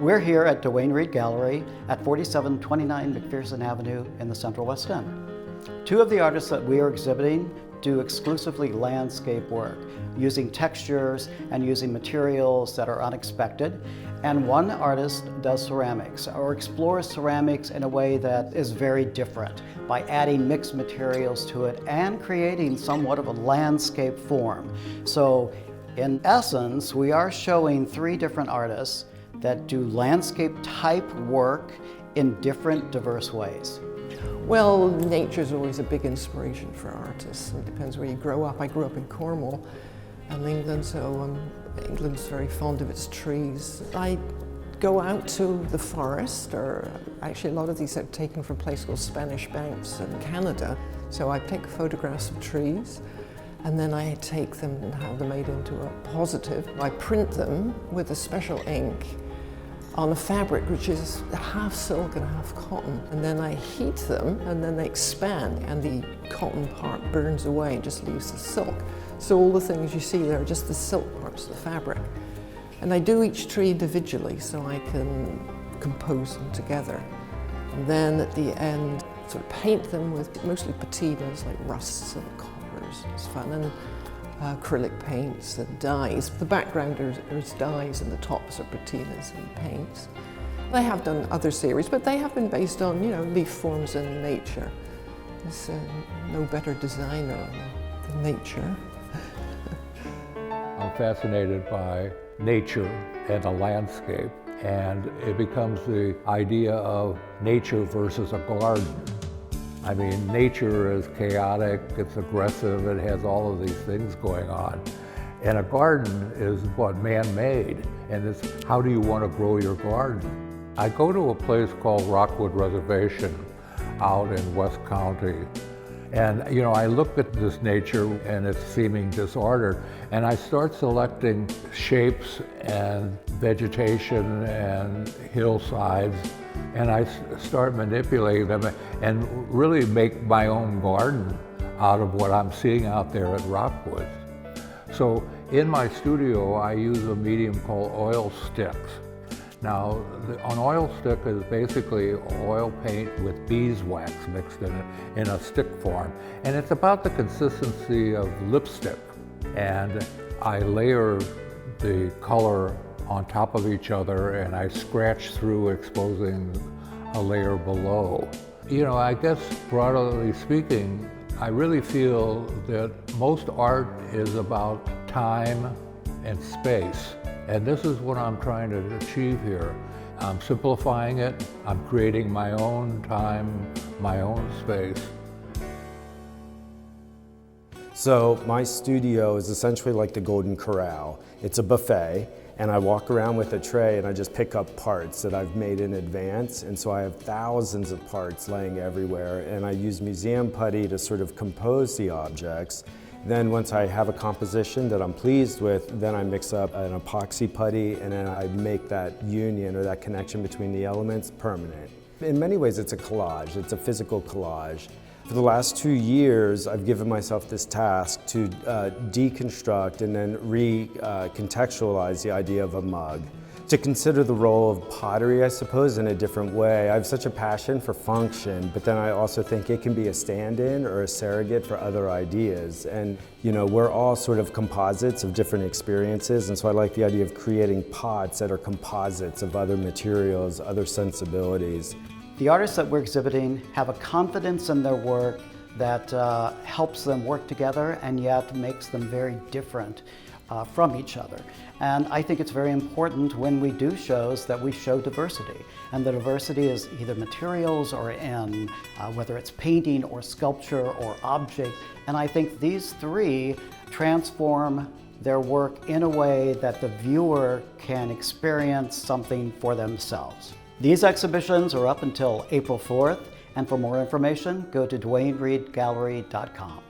We're here at Duane Reed Gallery at 4729 McPherson Avenue in the Central West End. Two of the artists that we are exhibiting do exclusively landscape work, using textures and using materials that are unexpected. And one artist does ceramics, or explores ceramics in a way that is very different by adding mixed materials to it and creating somewhat of a landscape form. So in essence, we are showing three different artists that do landscape type work in different, diverse ways. Well, nature is always a big inspiration for artists. It depends where you grow up. I grew up in Cornwall in England, so England's very fond of its trees. I go out to the forest, or actually a lot of these are taken from a place called Spanish Banks in Canada. So I take photographs of trees, and then I take them and have them made into a positive. I print them with a special ink on a fabric which is half silk and half cotton, and then I heat them and then they expand and the cotton part burns away and just leaves the silk. So all the things you see there are just the silk parts of the fabric. And I do each tree individually so I can compose them together. And then at the end, sort of paint them with mostly patinas like rusts and coppers. It's fun. And acrylic paints and dyes. The background is dyes and the tops are patinas and paints. I have done other series, but they have been based on, leaf forms and nature. There's no better designer than nature. I'm fascinated by nature and the landscape, and it becomes the idea of nature versus a garden. I mean, nature is chaotic, it's aggressive, it has all of these things going on. And a garden is what man-made, and it's how do you want to grow your garden? I go to a place called Rockwood Reservation out in West County. And I look at this nature and its seeming disorder, and I start selecting shapes and vegetation and hillsides, and I start manipulating them and really make my own garden out of what I'm seeing out there at Rockwood. So in my studio, I use a medium called oil sticks. Now, an oil stick is basically oil paint with beeswax mixed in it in a stick form. And it's about the consistency of lipstick. And I layer the color on top of each other and I scratch through, exposing a layer below. I guess broadly speaking, I really feel that most art is about time and space. And this is what I'm trying to achieve here. I'm simplifying it, I'm creating my own time, my own space. So my studio is essentially like the Golden Corral. It's a buffet, and I walk around with a tray and I just pick up parts that I've made in advance. And so I have thousands of parts laying everywhere, and I use museum putty to sort of compose the objects. Then once I have a composition that I'm pleased with, then I mix up an epoxy putty, and then I make that union or that connection between the elements permanent. In many ways, it's a collage. It's a physical collage. For the last 2 years, I've given myself this task to deconstruct and then recontextualize the idea of a mug. To consider the role of pottery, I suppose, in a different way. I have such a passion for function, but then I also think it can be a stand-in or a surrogate for other ideas. And we're all sort of composites of different experiences, and so I like the idea of creating pots that are composites of other materials, other sensibilities. The artists that we're exhibiting have a confidence in their work that helps them work together and yet makes them very different from each other. And I think it's very important when we do shows that we show diversity. And the diversity is either materials or in whether it's painting or sculpture or object. And I think these three transform their work in a way that the viewer can experience something for themselves. These exhibitions are up until April 4th, and for more information, go to DuaneReedGallery.com.